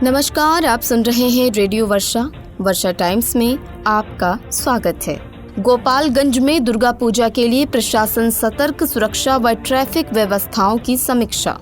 नमस्कार, आप सुन रहे हैं रेडियो वर्षा टाइम्स में आपका स्वागत है। गोपालगंज में दुर्गा पूजा के लिए प्रशासन सतर्क, सुरक्षा व ट्रैफिक व्यवस्थाओं की समीक्षा।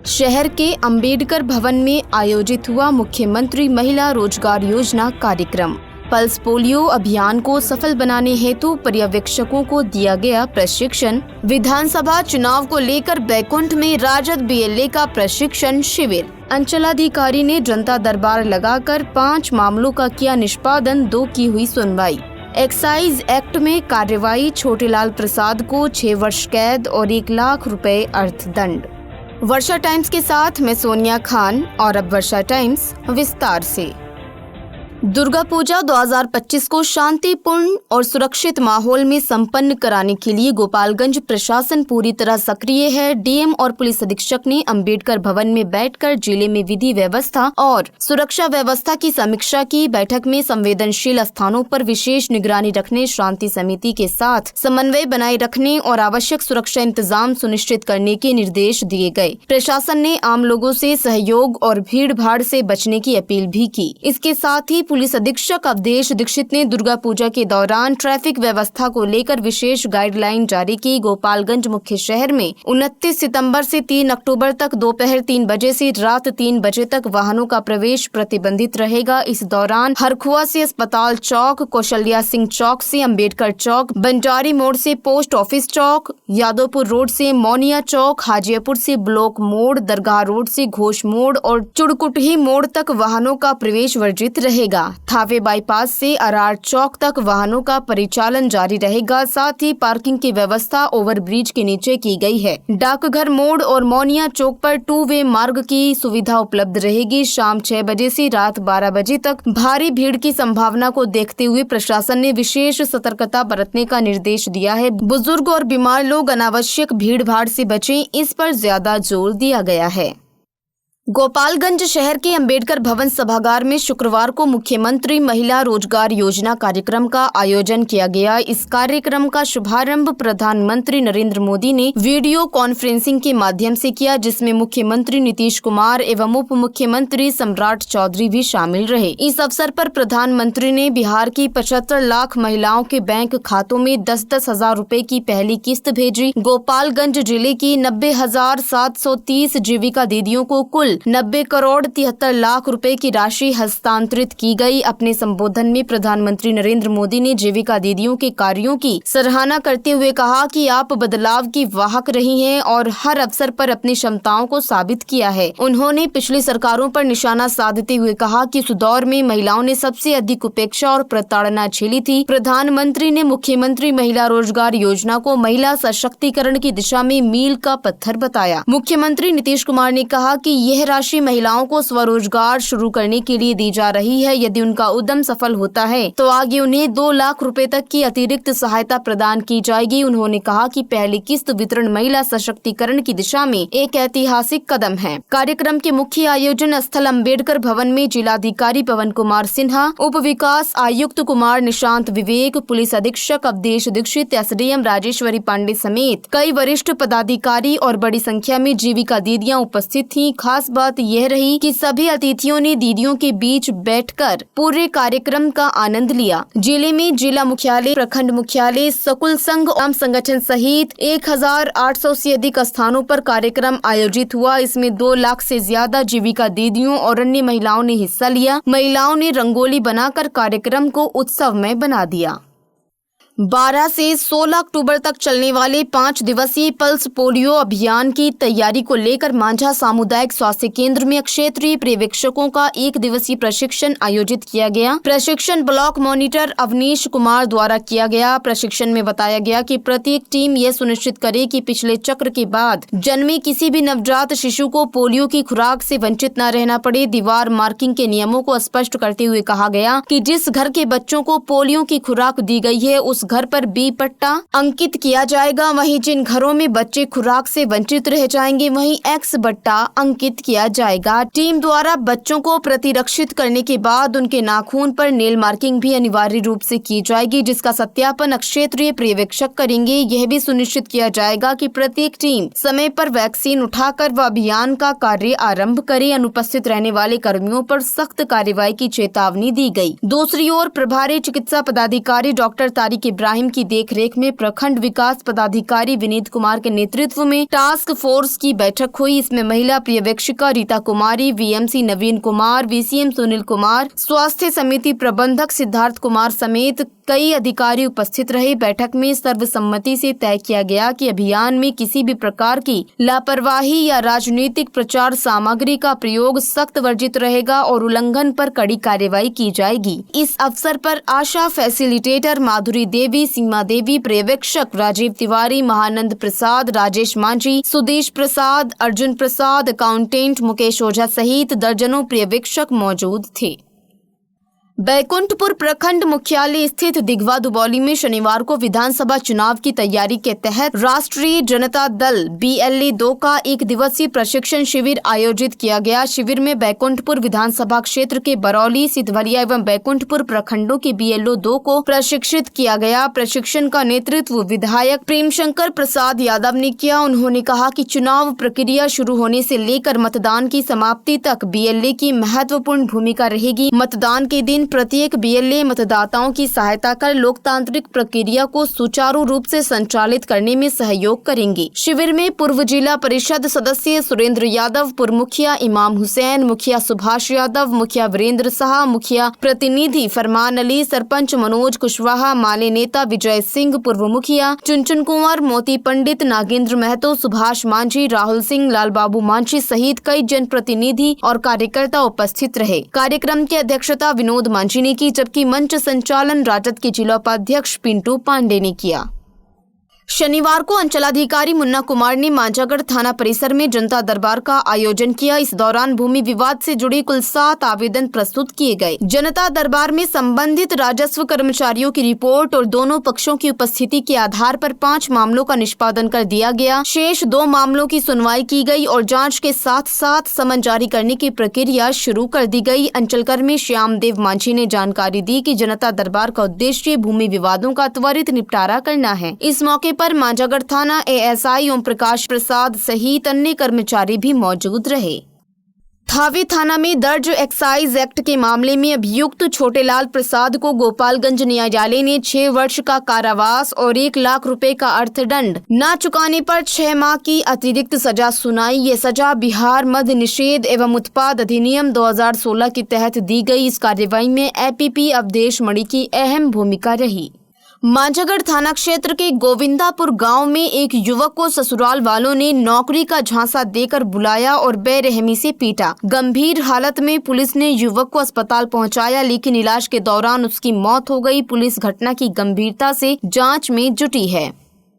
शहर के अंबेडकर भवन में आयोजित हुआ मुख्यमंत्री महिला रोजगार योजना कार्यक्रम। पल्स पोलियो अभियान को सफल बनाने हेतु पर्यवेक्षकों को दिया गया प्रशिक्षण। विधानसभा चुनाव को लेकर बैकुंठ में राजद बीएलए का प्रशिक्षण शिविर। अंचलाधिकारी ने जनता दरबार लगाकर 5 मामलों का किया निष्पादन, 2 की हुई सुनवाई। एक्साइज एक्ट में कार्रवाई, छोटेलाल प्रसाद को 6 वर्ष कैद और 1 लाख रुपए अर्थदंड। वर्षा टाइम्स के साथ मैं सोनिया खान और अब वर्षा टाइम्स विस्तार से। दुर्गा पूजा 2025 को शांतिपूर्ण और सुरक्षित माहौल में संपन्न कराने के लिए गोपालगंज प्रशासन पूरी तरह सक्रिय है। डीएम और पुलिस अधीक्षक ने अंबेडकर भवन में बैठकर जिले में विधि व्यवस्था और सुरक्षा व्यवस्था की समीक्षा की। बैठक में संवेदनशील स्थानों पर विशेष निगरानी रखने, शांति समिति के साथ समन्वय बनाए रखने और आवश्यक सुरक्षा इंतजाम सुनिश्चित करने के निर्देश दिए गए। प्रशासन ने आम लोगों से सहयोग और भीड़ भाड़ से बचने की अपील भी की। इसके साथ ही पुलिस अधीक्षक अवधेश दीक्षित ने दुर्गा पूजा के दौरान ट्रैफिक व्यवस्था को लेकर विशेष गाइडलाइन जारी की। गोपालगंज मुख्य शहर में 29 सितंबर से 3 अक्टूबर तक दोपहर 3 बजे से रात 3 बजे तक वाहनों का प्रवेश प्रतिबंधित रहेगा। इस दौरान हरखुआ से अस्पताल चौक, कौशल्या सिंह चौक से अंबेडकर चौक, बंजारी मोड़ से पोस्ट ऑफिस चौक, यादवपुर रोड से मौनिया चौक, हाजीपुर से ब्लॉक मोड़, दरगाह रोड से घोष मोड़ और चुड़कुटही मोड़ तक वाहनों का प्रवेश वर्जित रहेगा। थावे बाईपास से अरार चौक तक वाहनों का परिचालन जारी रहेगा। साथ ही पार्किंग की व्यवस्था ओवरब्रिज के नीचे की गई है। डाकघर मोड़ और मौनिया चौक पर 2 वे मार्ग की सुविधा उपलब्ध रहेगी। शाम 6 बजे से रात 12 बजे तक भारी भीड़ की संभावना को देखते हुए प्रशासन ने विशेष सतर्कता बरतने का निर्देश दिया है। बुजुर्ग और बीमार लोग अनावश्यक भीड़ भाड़ से बचें, इस पर ज्यादा जोर दिया गया है। गोपालगंज शहर के अंबेडकर भवन सभागार में शुक्रवार को मुख्यमंत्री महिला रोजगार योजना कार्यक्रम का आयोजन किया गया। इस कार्यक्रम का शुभारंभ प्रधानमंत्री नरेंद्र मोदी ने वीडियो कॉन्फ्रेंसिंग के माध्यम से किया, जिसमें मुख्यमंत्री नीतीश कुमार एवं उप मुख्यमंत्री सम्राट चौधरी भी शामिल रहे। इस अवसर पर प्रधानमंत्री ने बिहार की 75 लाख महिलाओं के बैंक खातों में 10-10 हजार रुपए की पहली किस्त भेजी। गोपालगंज जिले की 90,730 जीविका दीदियों को कुल 90 करोड़ 73 लाख रुपए की राशि हस्तांतरित की गई। अपने संबोधन में प्रधानमंत्री नरेंद्र मोदी ने जीविका दीदियों के कार्यों की सराहना करते हुए कहा कि आप बदलाव की वाहक रही हैं और हर अवसर पर अपनी क्षमताओं को साबित किया है। उन्होंने पिछली सरकारों पर निशाना साधते हुए कहा कि उस दौर में महिलाओं ने सबसे अधिक उपेक्षा और प्रताड़ना झेली थी। प्रधानमंत्री ने मुख्यमंत्री महिला रोजगार योजना को महिला सशक्तिकरण की दिशा में मील का पत्थर बताया। मुख्यमंत्री नीतीश कुमार ने कहा कि यह राशि महिलाओं को स्वरोजगार शुरू करने के लिए दी जा रही है। यदि उनका उद्यम सफल होता है तो आगे उन्हें 2 लाख रुपए तक की अतिरिक्त सहायता प्रदान की जाएगी। उन्होंने कहा कि पहली किस्त वितरण महिला सशक्तिकरण की दिशा में एक ऐतिहासिक कदम है। कार्यक्रम के मुख्य आयोजन स्थल अंबेडकर भवन में जिलाधिकारी पवन कुमार सिन्हा, उप विकास आयुक्त कुमार निशांत विवेक, पुलिस अधीक्षक अवधेश दीक्षित, एसडीएम राजेश्वरी पांडे समेत कई वरिष्ठ पदाधिकारी और बड़ी संख्या में जीविका दीदियां उपस्थित थीं। खास बात यह रही कि सभी अतिथियों ने दीदियों के बीच बैठकर पूरे कार्यक्रम का आनंद लिया। जिले में जिला मुख्यालय, प्रखंड मुख्यालय, स्कूल संघ, आम संगठन सहित 1800 से अधिक स्थानों पर कार्यक्रम आयोजित हुआ। इसमें 2 लाख से ज्यादा जीविका दीदियों और अन्य महिलाओं ने हिस्सा लिया। महिलाओं ने रंगोली बनाकर कार्यक्रम को उत्सवमय बना दिया। 12 से 16 अक्टूबर तक चलने वाले 5 दिवसीय पल्स पोलियो अभियान की तैयारी को लेकर मांझा सामुदायिक स्वास्थ्य केंद्र में क्षेत्रीय पर्यवेक्षकों का 1 दिवसीय प्रशिक्षण आयोजित किया गया। प्रशिक्षण ब्लॉक मॉनिटर अवनीश कुमार द्वारा किया गया। प्रशिक्षण में बताया गया कि प्रत्येक टीम यह सुनिश्चित करे कि पिछले चक्र के बाद जन्मे किसी भी नवजात शिशु को पोलियो की खुराक से वंचित न रहना पड़े। दीवार मार्किंग के नियमों को स्पष्ट करते हुए कहा गया कि जिस घर के बच्चों को पोलियो की खुराक दी गई है उस घर पर बी पट्टा अंकित किया जाएगा। वहीं जिन घरों में बच्चे खुराक से वंचित रह जाएंगे वहीं एक्स बट्टा अंकित किया जाएगा। टीम द्वारा बच्चों को प्रतिरक्षित करने के बाद उनके नाखून पर नेल मार्किंग भी अनिवार्य रूप से की जाएगी, जिसका सत्यापन क्षेत्रीय पर्यवेक्षक करेंगे। यह भी सुनिश्चित किया जाएगा कि प्रत्येक टीम समय पर वैक्सीन उठाकर व अभियान का कार्य आरंभ करे। अनुपस्थित रहने वाले कर्मियों पर सख्त कार्रवाई की चेतावनी दी गई। दूसरी ओर प्रभारी चिकित्सा पदाधिकारी डॉक्टर तारिक इब्राहिम की देखरेख में प्रखंड विकास पदाधिकारी विनीत कुमार के नेतृत्व में टास्क फोर्स की बैठक हुई। इसमें महिला पर्यवेक्षिका रीता कुमारी, वीएमसी नवीन कुमार, वीसीएम सुनील कुमार, स्वास्थ्य समिति प्रबंधक सिद्धार्थ कुमार समेत कई अधिकारी उपस्थित रहे। बैठक में सर्वसम्मति से तय किया गया कि अभियान में किसी भी प्रकार की लापरवाही या राजनीतिक प्रचार सामग्री का प्रयोग सख्त वर्जित रहेगा और उल्लंघन पर कड़ी कार्रवाई की जाएगी। इस अवसर पर आशा फैसिलिटेटर माधुरी देवी, सीमा देवी, पर्यवेक्षक राजीव तिवारी, महानंद प्रसाद, राजेश मांझी, सुदेश प्रसाद, अर्जुन प्रसाद, अकाउंटेंट मुकेश ओझा सहित दर्जनों पर्यवेक्षक मौजूद थे। बैकुंठपुर प्रखंड मुख्यालय स्थित दिघवा दुबौली में शनिवार को विधानसभा चुनाव की तैयारी के तहत राष्ट्रीय जनता दल BLA 2 का एक दिवसीय प्रशिक्षण शिविर आयोजित किया गया। शिविर में बैकुंठपुर विधानसभा क्षेत्र के बरौली, सिधवलिया एवं बैकुंठपुर प्रखंडों के BLO 2 को प्रशिक्षित किया गया। प्रशिक्षण का नेतृत्व विधायक प्रेमशंकर प्रसाद यादव ने किया। उन्होंने कहा कि चुनाव प्रक्रिया शुरू होने से लेकर मतदान की समाप्ति तक BLA की महत्वपूर्ण भूमिका रहेगी। मतदान के दिन प्रत्येक BLA मतदाताओं की सहायता कर लोकतांत्रिक प्रक्रिया को सुचारू रूप से संचालित करने में सहयोग करेंगे। शिविर में पूर्व जिला परिषद सदस्य सुरेंद्र यादव, पूर्व मुखिया इमाम हुसैन, मुखिया सुभाष यादव, मुखिया वीरेंद्र शाह, मुखिया प्रतिनिधि फरमान अली, सरपंच मनोज कुशवाहा, माले नेता विजय सिंह, पूर्व मुखिया चुनचुन कुंवर, मोती पंडित, नागेंद्र महतो, सुभाष मांझी, राहुल सिंह, लाल बाबू मांझी सहित कई जनप्रतिनिधि और कार्यकर्ता उपस्थित रहे। कार्यक्रम की अध्यक्षता विनोद मांझी ने की, जबकि मंच संचालन राजद के जिला उपाध्यक्ष पिंटू पांडे ने किया। शनिवार को अंचलाधिकारी मुन्ना कुमार ने मांझागढ़ थाना परिसर में जनता दरबार का आयोजन किया। इस दौरान भूमि विवाद से जुड़ी कुल 7 आवेदन प्रस्तुत किए गए। जनता दरबार में संबंधित राजस्व कर्मचारियों की रिपोर्ट और दोनों पक्षों की उपस्थिति के आधार पर 5 मामलों का निष्पादन कर दिया गया। शेष 2 मामलों की सुनवाई की गई और जाँच के साथ साथ समन जारी करने की प्रक्रिया शुरू कर दी गई। अंचलकर्मी श्याम देव मांझी ने जानकारी दी कि जनता दरबार का उद्देश्य भूमि विवादों का त्वरित निपटारा करना है। इस मौके पर मांझागढ़ थाना ASI ओम प्रकाश प्रसाद सहित अन्य कर्मचारी भी मौजूद रहे। थावे थाना में दर्ज एक्साइज एक्ट के मामले में अभियुक्त छोटेलाल प्रसाद को गोपालगंज न्यायालय ने 6 वर्ष का कारावास और 1 लाख रुपए का अर्थदंड न चुकाने पर 6 माह की अतिरिक्त सजा सुनाई। ये सजा बिहार मद्य निषेध एवं उत्पाद अधिनियम 2016 के तहत दी गई। इस कार्रवाई में APP अवधेश मणि की अहम भूमिका रही। मांझागढ़ थाना क्षेत्र के गोविंदापुर गांव में एक युवक को ससुराल वालों ने नौकरी का झांसा देकर बुलाया और बेरहमी से पीटा। गंभीर हालत में पुलिस ने युवक को अस्पताल पहुंचाया, लेकिन इलाज के दौरान उसकी मौत हो गई। पुलिस घटना की गंभीरता से जांच में जुटी है।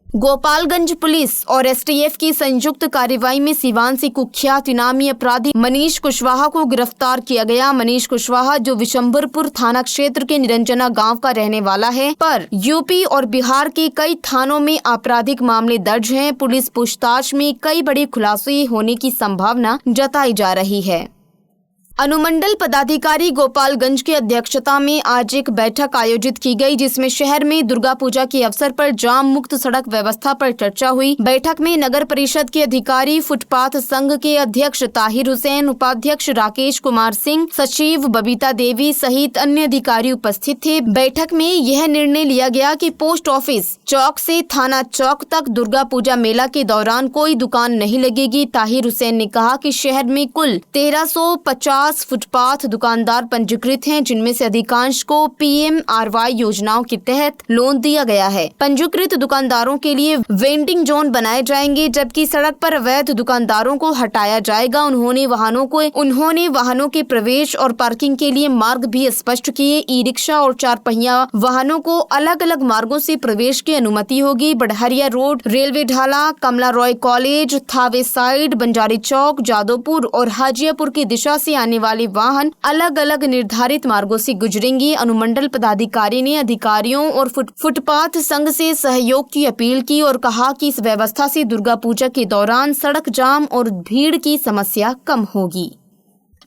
गोपालगंज पुलिस और STF की संयुक्त कार्रवाई में सिवान से कुख्यात इनामी अपराधी मनीष कुशवाहा को गिरफ्तार किया गया। मनीष कुशवाहा, जो विशंबरपुर थाना क्षेत्र के निरंजना गांव का रहने वाला है, पर यूपी और बिहार के कई थानों में आपराधिक मामले दर्ज हैं। पुलिस पूछताछ में कई बड़े खुलासे होने की संभावना जताई जा रही है। अनुमंडल पदाधिकारी गोपालगंज की अध्यक्षता में आज एक बैठक आयोजित की गई, जिसमें शहर में दुर्गा पूजा के अवसर पर जाम मुक्त सड़क व्यवस्था पर चर्चा हुई। बैठक में नगर परिषद के अधिकारी, फुटपाथ संघ के अध्यक्ष ताहिर हुसैन, उपाध्यक्ष राकेश कुमार सिंह, सचिव बबीता देवी सहित अन्य अधिकारी उपस्थित थे। बैठक में यह निर्णय लिया गया कि पोस्ट ऑफिस चौक से थाना चौक तक दुर्गा पूजा मेला के दौरान कोई दुकान नहीं लगेगी। ताहिर हुसैन ने कहा कि शहर में कुल 1350 फुटपाथ दुकानदार पंजीकृत हैं, जिनमें से अधिकांश को PMRY योजनाओं के तहत लोन दिया गया है। पंजीकृत दुकानदारों के लिए वेंडिंग जोन बनाए जाएंगे, जबकि सड़क पर अवैध दुकानदारों को हटाया जाएगा। उन्होंने वाहनों के प्रवेश और पार्किंग के लिए मार्ग भी स्पष्ट किए। ई रिक्शा और 4 पहिया वाहनों को अलग अलग मार्गों से प्रवेश की अनुमति होगी। बढ़हरिया रोड, रेलवे ढाला, कमला रॉय कॉलेज, थावे साइड, बंजारी चौक, जादवपुर और हाजियापुर की दिशा से आने जाने वाले वाहन अलग अलग निर्धारित मार्गों से गुजरेंगे। अनुमंडल पदाधिकारी ने अधिकारियों और फुटपाथ संघ से सहयोग की अपील की और कहा कि इस व्यवस्था से दुर्गा पूजा के दौरान सड़क जाम और भीड़ की समस्या कम होगी।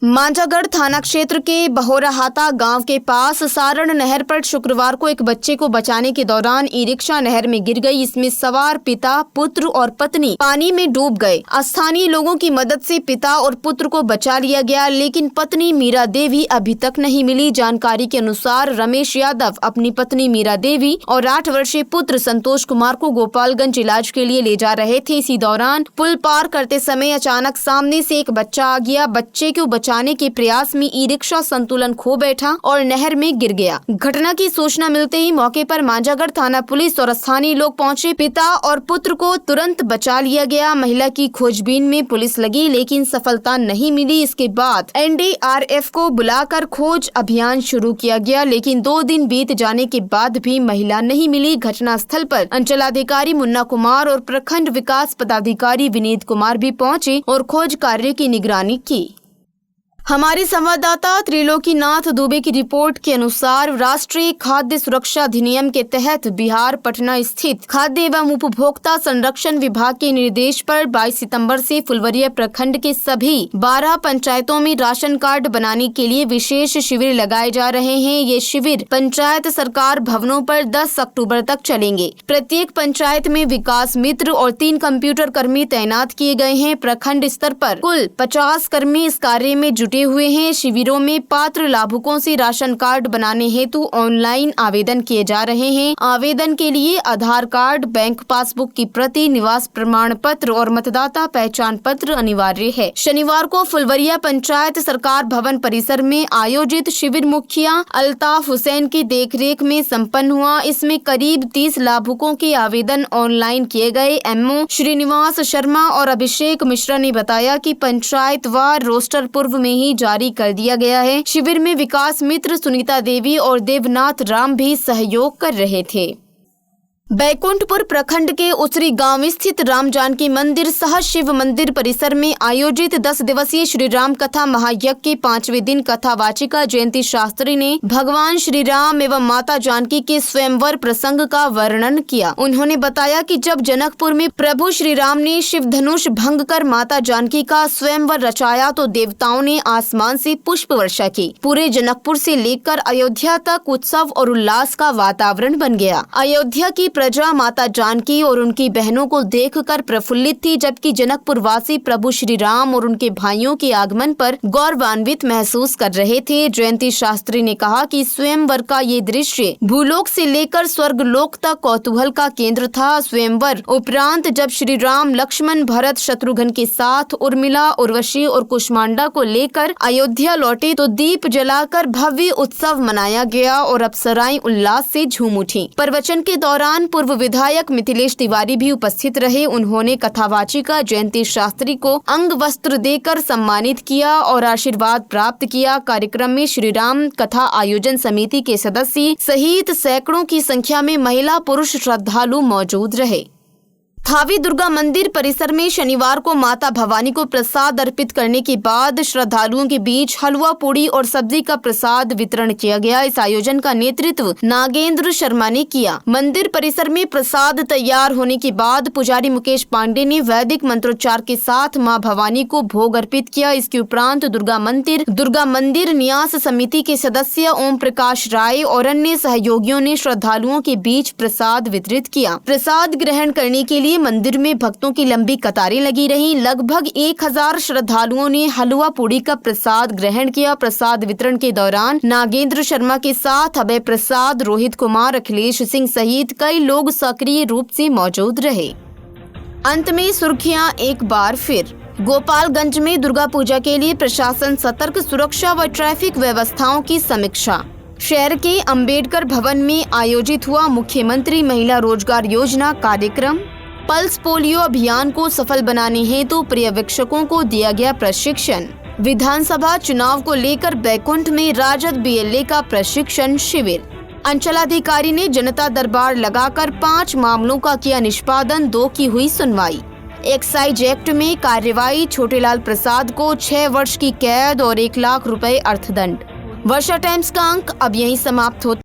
मांझागढ़ थाना क्षेत्र के बहोराहाता गांव के पास सारण नहर पर शुक्रवार को एक बच्चे को बचाने के दौरान ई रिक्शा नहर में गिर गई। इसमें सवार पिता, पुत्र और पत्नी पानी में डूब गए। स्थानीय लोगों की मदद से पिता और पुत्र को बचा लिया गया, लेकिन पत्नी मीरा देवी अभी तक नहीं मिली। जानकारी के अनुसार रमेश यादव अपनी पत्नी मीरा देवी और 8 वर्षीय पुत्र संतोष कुमार को गोपालगंज इलाज के लिए ले जा रहे थे। इसी दौरान पुल पार करते समय अचानक सामने से एक बच्चा आ गया। बच्चे को बचाने के प्रयास में ई रिक्शा संतुलन खो बैठा और नहर में गिर गया। घटना की सूचना मिलते ही मौके पर मांझागढ़ थाना पुलिस और स्थानीय लोग पहुंचे। पिता और पुत्र को तुरंत बचा लिया गया। महिला की खोजबीन में पुलिस लगी, लेकिन सफलता नहीं मिली। इसके बाद NDRF को बुलाकर खोज अभियान शुरू किया गया, लेकिन 2 दिन बीत जाने के बाद भी महिला नहीं मिली। घटना स्थल पर अंचलाधिकारी मुन्ना कुमार और प्रखंड विकास पदाधिकारी विनीत कुमार भी पहुंचे और खोज कार्य की निगरानी की। हमारे संवाददाता त्रिलोकीनाथ दुबे की रिपोर्ट के अनुसार राष्ट्रीय खाद्य सुरक्षा अधिनियम के तहत बिहार पटना स्थित खाद्य एवं उपभोक्ता संरक्षण विभाग के निर्देश पर 22 सितंबर से फुलवरिया प्रखंड के सभी 12 पंचायतों में राशन कार्ड बनाने के लिए विशेष शिविर लगाए जा रहे हैं। ये शिविर पंचायत सरकार भवनों पर 10 अक्टूबर तक चलेंगे। प्रत्येक पंचायत में विकास मित्र और 3 कंप्यूटर कर्मी तैनात किए गए हैं। प्रखंड स्तर पर कुल 50 कर्मी इस कार्य में जुटे हुए हैं। शिविरों में पात्र लाभुकों से राशन कार्ड बनाने हेतु ऑनलाइन आवेदन किए जा रहे हैं। आवेदन के लिए आधार कार्ड, बैंक पासबुक की प्रति, निवास प्रमाण पत्र और मतदाता पहचान पत्र अनिवार्य है। शनिवार को फुलवरिया पंचायत सरकार भवन परिसर में आयोजित शिविर मुखिया अल्ताफ हुसैन की देखरेख में संपन्न हुआ। इसमें करीब 30 लाभुकों के आवेदन ऑनलाइन किए गए। MO श्रीनिवास शर्मा और अभिषेक मिश्रा ने बताया कि पंचायतवार रोस्टर पूर्व में ही जारी कर दिया गया है। शिविर में विकास मित्र सुनीता देवी और देवनाथ राम भी सहयोग कर रहे थे। बैकुंठपुर प्रखंड के उसरी गांव स्थित राम जानकी मंदिर सह शिव मंदिर परिसर में आयोजित 10 दिवसीय श्री राम कथा महायज्ञ के 5वें दिन कथावाचिका जयंती शास्त्री ने भगवान श्री राम एवं माता जानकी के स्वयंवर प्रसंग का वर्णन किया। उन्होंने बताया कि जब जनकपुर में प्रभु श्री राम ने शिव धनुष भंग कर माता जानकी का स्वयंवर रचाया तो देवताओं ने आसमान से पुष्प वर्षा की। पूरे जनकपुर से लेकर अयोध्या तक उत्सव और उल्लास का वातावरण बन गया। अयोध्या की प्रजा माता जानकी और उनकी बहनों को देखकर प्रफुल्लित थी, जबकि जनकपुर वासी प्रभु श्री राम और उनके भाइयों के आगमन पर गौरवान्वित महसूस कर रहे थे। जयंती शास्त्री ने कहा कि स्वयंवर का ये दृश्य भूलोक से लेकर स्वर्गलोक तक कौतूहल का केंद्र था। स्वयंवर उपरांत जब श्री राम, लक्ष्मण, भरत, शत्रुघ्न के साथ उर्मिला, उर्वशी और कुष्मांडा को लेकर अयोध्या लौटे तो दीप जलाकर भव्य उत्सव मनाया गया और अप्सराएं उल्लास से झूम उठी। प्रवचन के दौरान पूर्व विधायक मिथिलेश तिवारी भी उपस्थित रहे। उन्होंने कथावाचिका जयंती शास्त्री को अंग वस्त्र देकर सम्मानित किया और आशीर्वाद प्राप्त किया। कार्यक्रम में श्री राम कथा आयोजन समिति के सदस्य सहित सैकड़ों की संख्या में महिला पुरुष श्रद्धालु मौजूद रहे। थावी दुर्गा मंदिर परिसर में शनिवार को माता भवानी को प्रसाद अर्पित करने के बाद श्रद्धालुओं के बीच हलवा, पूड़ी और सब्जी का प्रसाद वितरण किया गया। इस आयोजन का नेतृत्व नागेंद्र शर्मा ने किया। मंदिर परिसर में प्रसाद तैयार होने के बाद पुजारी मुकेश पांडे ने वैदिक मंत्रोच्चार के साथ मां भवानी को भोग अर्पित किया। इसके उपरांत दुर्गा मंदिर न्यास समिति के सदस्य ओम प्रकाश राय और अन्य सहयोगियों ने श्रद्धालुओं के बीच प्रसाद वितरित किया। प्रसाद ग्रहण करने के लिए मंदिर में भक्तों की लंबी कतारें लगी रहीं। लगभग 1000 श्रद्धालुओं ने हलवा पूड़ी का प्रसाद ग्रहण किया। प्रसाद वितरण के दौरान नागेंद्र शर्मा के साथ अभय प्रसाद, रोहित कुमार, अखिलेश सिंह सहित कई लोग सक्रिय रूप से मौजूद रहे। अंत में सुर्खियां एक बार फिर। गोपालगंज में दुर्गा पूजा के लिए प्रशासन सतर्क, सुरक्षा व ट्रैफिक व्यवस्थाओं की समीक्षा। शहर के अंबेडकर भवन में आयोजित हुआ मुख्यमंत्री महिला रोजगार योजना कार्यक्रम। पल्स पोलियो अभियान को सफल बनाने हेतु पर्यवेक्षकों को दिया गया प्रशिक्षण। विधानसभा चुनाव को लेकर बैकुंठ में राजद BLA का प्रशिक्षण शिविर। अंचलाधिकारी ने जनता दरबार लगाकर 5 मामलों का किया निष्पादन, 2 की हुई सुनवाई। एक्साइज एक्ट में कार्रवाई, छोटेलाल प्रसाद को 6 वर्ष की कैद और 1 लाख रुपए अर्थदंड। वर्षा टाइम्स का अंक अब यहीं समाप्त होता है।